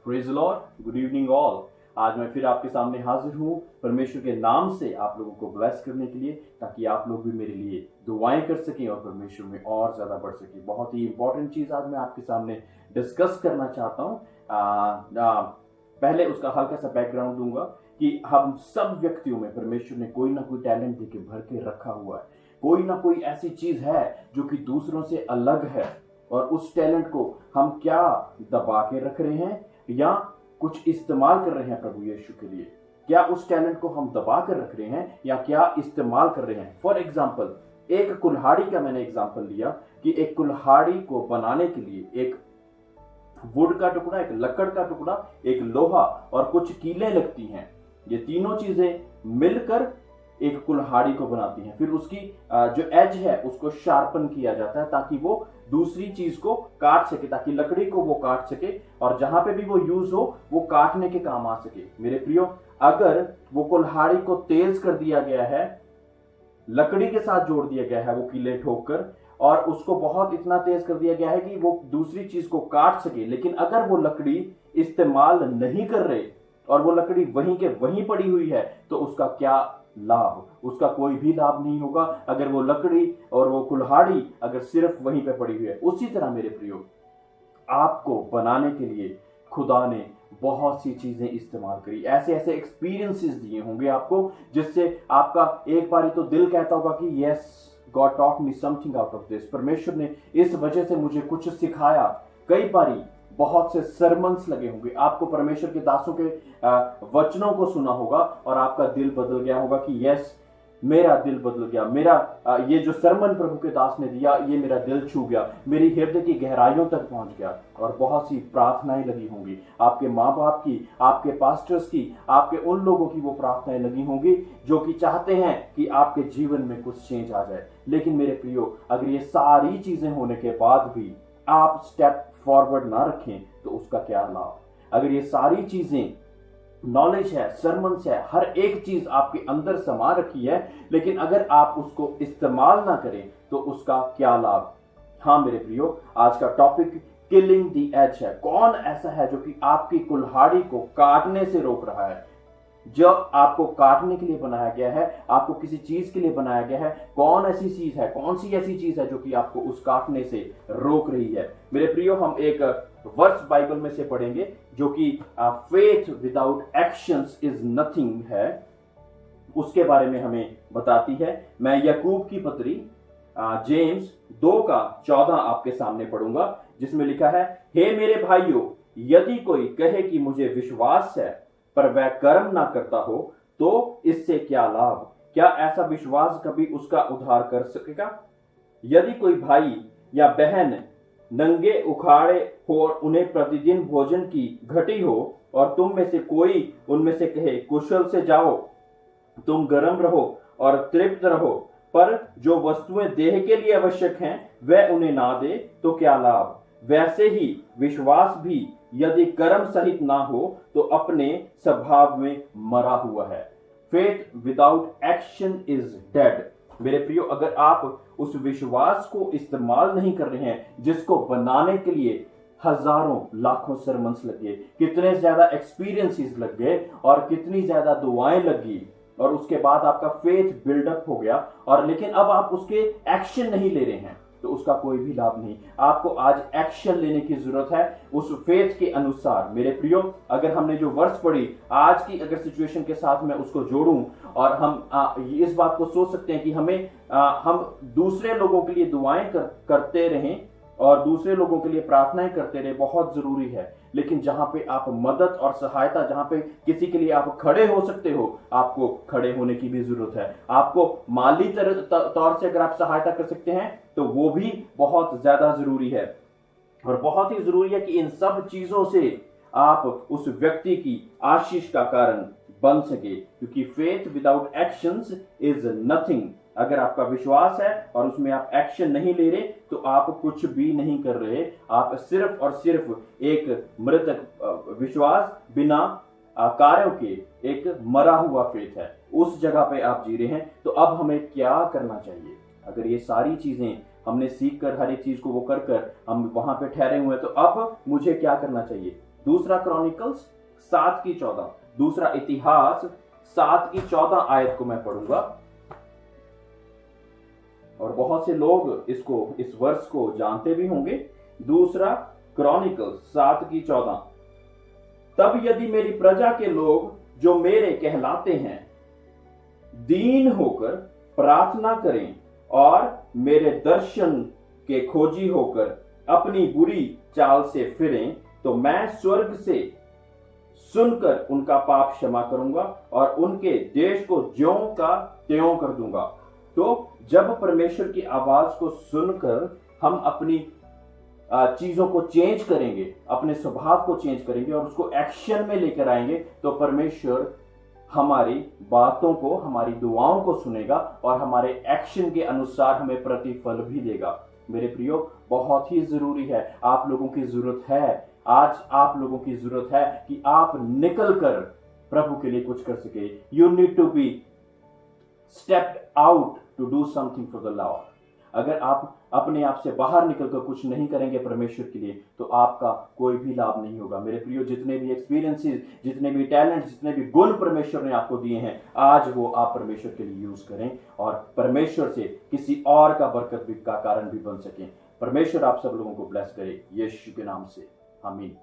Praise the Lord, good evening all. आज मैं फिर आपके सामने हाजिर हूँ परमेश्वर के नाम से आप लोगों को ब्लेस करने के लिए, ताकि आप लोग भी मेरे लिए दुआएं कर सकें और परमेश्वर में और ज़्यादा बढ़ सकें। बहुत ही इंपॉर्टेंट चीज़ आज मैं आपके सामने डिस्कस करना चाहता हूँ। पहले उसका हल्का सा बैकग्राउंड दूंगा कि हम सब व्यक्तियों में परमेश्वर ने कोई ना कोई टैलेंट देके भर के रखा हुआ है। कोई ना कोई ऐसी चीज़ है जो कि दूसरों से अलग है, और उस टैलेंट को हम क्या दबा के रख रहे हैं या कुछ इस्तेमाल कर रहे हैं प्रभु यीशु के लिए। क्या उस टैलेंट को हम दबा कर रख रहे हैं या क्या इस्तेमाल कर रहे हैं। फॉर एग्जाम्पल, एक कुल्हाड़ी का मैंने एग्जाम्पल लिया कि एक कुल्हाड़ी को बनाने के लिए एक वुड का टुकड़ा, एक लकड़ का टुकड़ा, एक लोहा और कुछ कीलें लगती हैं। ये तीनों चीजें मिलकर एक कुल्हाड़ी को बनाती हैं। फिर उसकी जो एज है उसको शार्पन किया जाता है ताकि वो दूसरी चीज को काट सके, ताकि लकड़ी को वो काट सके और जहां पे भी वो यूज हो वो काटने के काम आ सके। मेरे प्रियो, अगर वो कुल्हाड़ी को तेज कर दिया गया है, लकड़ी के साथ जोड़ दिया गया है वो कीले ठोक कर, और उसको बहुत इतना तेज कर दिया गया है कि वो दूसरी चीज को काट सके, लेकिन अगर वो लकड़ी इस्तेमाल नहीं कर रहे और वो लकड़ी वहीं के वहीं पड़ी हुई है, तो उसका क्या लाभ? उसका कोई भी लाभ नहीं होगा अगर वो लकड़ी और वो कुल्हाड़ी अगर सिर्फ वहीं पे पड़ी हुई है। उसी तरह मेरे प्रियो, आपको बनाने के लिए खुदा ने बहुत सी चीजें इस्तेमाल करी, ऐसे ऐसे एक्सपीरियंसेस दिए होंगे आपको, जिससे आपका एक बारी तो दिल कहता होगा कि yes, God taught me something out of this. परमेश्वर ने इस वजह से मुझे कुछ सिखाया। कई बारी बहुत से सरमन्स लगे होंगे, आपको परमेश्वर के दासों के वचनों को सुना होगा और आपका दिल बदल गया होगा कि यस, मेरा दिल बदल गया, मेरा ये जो सरमन प्रभु के दास ने दिया ये मेरा दिल छू गया, मेरी हृदय की गहराइयों तक पहुंच गया। और बहुत सी प्रार्थनाएं लगी होंगी, आपके माँ बाप की, आपके पास्टर्स की, आपके उन लोगों की वो प्रार्थनाएं लगी होंगी जो कि चाहते हैं कि आपके जीवन में कुछ चेंज आ जाए। लेकिन मेरे प्रियो, अगर ये सारी चीजें होने के बाद भी आप स्टेप फॉरवर्ड ना रखें तो उसका क्या लाभ? अगर ये सारी चीजें, नॉलेज है, सरमन्स है, हर एक चीज आपके अंदर समा रखी है, लेकिन अगर आप उसको इस्तेमाल ना करें तो उसका क्या लाभ? हाँ मेरे प्रियो, आज का टॉपिक किलिंग द एज है। कौन ऐसा है जो कि आपकी कुल्हाड़ी को काटने से रोक रहा है? जो आपको काटने के लिए बनाया गया है, आपको किसी चीज के लिए बनाया गया है, कौन ऐसी चीज है, कौन सी ऐसी चीज है जो कि आपको उस काटने से रोक रही है? मेरे प्रियो, हम एक वर्स बाइबल में से पढ़ेंगे जो कि faith without actions is nothing है, उसके बारे में हमें बताती है। मैं याकूब की पत्री जेम्स 2:14 आपके सामने पढ़ूंगा, जिसमें लिखा है, हे मेरे भाइयों, यदि कोई कहे कि मुझे विश्वास है पर वह कर्म ना करता हो तो इससे क्या लाभ? क्या ऐसा विश्वास कभी उसका उद्धार कर सकेगा? यदि कोई भाई या बहन नंगे उखाड़े हो और उन्हें प्रतिदिन भोजन की घटी हो और तुम में से कोई उनमें से कहे, कुशल से जाओ, तुम गर्म रहो और तृप्त रहो, पर जो वस्तुएं देह के लिए आवश्यक हैं वह उन्हें ना दे, तो क्या लाभ? वैसे ही विश्वास भी यदि कर्म सहित ना हो तो अपने स्वभाव में मरा हुआ है। Faith without action is dead. मेरे प्रियो, अगर आप उस विश्वास को इस्तेमाल नहीं कर रहे हैं जिसको बनाने के लिए हजारों लाखों सरमन्स लगे, कितने ज्यादा एक्सपीरियंसेस लग गए और कितनी ज्यादा दुआएं लगी, और उसके बाद आपका फेथ बिल्डअप हो गया, और लेकिन अब आप उसके एक्शन नहीं ले रहे हैं तो उसका कोई भी लाभ नहीं। आपको आज एक्शन लेने की जरूरत है उस फेथ के अनुसार। मेरे प्रियो, अगर हमने जो वर्स पढ़ी आज की अगर सिचुएशन के साथ मैं उसको जोड़ूं और हम इस बात को सोच सकते हैं कि हम दूसरे लोगों के लिए दुआएं करते रहें और दूसरे लोगों के लिए प्रार्थनाएं करते रहे, बहुत जरूरी है। लेकिन जहां पे आप मदद और सहायता, जहां पे किसी के लिए आप खड़े हो सकते हो, आपको खड़े होने की भी जरूरत है। आपको माली तौर से अगर आप सहायता कर सकते हैं तो वो भी बहुत ज्यादा जरूरी है। और बहुत ही जरूरी है कि इन सब चीजों से आप उस व्यक्ति की आशीष का कारण बन सके, क्योंकि faith without actions is nothing. अगर आपका विश्वास है और उसमें आप एक्शन नहीं ले रहे तो आप कुछ भी नहीं कर रहे। आप सिर्फ और सिर्फ एक मृत विश्वास बिना कार्यों के एक मरा हुआ फेथ है, उस जगह पे आप जी रहे हैं। तो अब हमें क्या करना चाहिए? अगर ये सारी चीजें हमने सीख कर, हर एक चीज को वो कर कर हम वहां पे ठहरे हुए हैं, तो अब मुझे क्या करना चाहिए? दूसरा क्रॉनिकल्स 7:14, दूसरा इतिहास 7:14 आयत को मैं पढ़ूंगा। और बहुत से लोग इस वर्ष को जानते भी होंगे। दूसरा क्रॉनिकल्स 7:14, तब यदि मेरी प्रजा के लोग जो मेरे कहलाते हैं दीन होकर प्रार्थना करें और मेरे दर्शन के खोजी होकर अपनी बुरी चाल से फिरें, तो मैं स्वर्ग से सुनकर उनका पाप क्षमा करूंगा और उनके देश को ज्यों का त्यों कर दूंगा। तो जब परमेश्वर की आवाज को सुनकर हम अपनी चीजों को चेंज करेंगे, अपने स्वभाव को चेंज करेंगे और उसको एक्शन में लेकर आएंगे, तो परमेश्वर हमारी बातों को, हमारी दुआओं को सुनेगा और हमारे एक्शन के अनुसार हमें प्रतिफल भी देगा। मेरे प्रियो, बहुत ही जरूरी है, आप लोगों की जरूरत है, आज आप लोगों की जरूरत है कि आप निकल कर प्रभु के लिए कुछ कर सके। You need to be stepped out to do something for the Lord. अगर आप अपने आप से बाहर निकलकर कुछ नहीं करेंगे परमेश्वर के लिए, तो आपका कोई भी लाभ नहीं होगा। मेरे प्रियो, जितने भी एक्सपीरियंसेस, जितने भी टैलेंट, जितने भी गुण परमेश्वर ने आपको दिए हैं, आज वो आप परमेश्वर के लिए यूज करें और परमेश्वर से किसी और का बरकत भी का कारण भी बन सकें। परमेश्वर आप सब लोगों को ब्लेस करे, यीशु के नाम से, आमीन।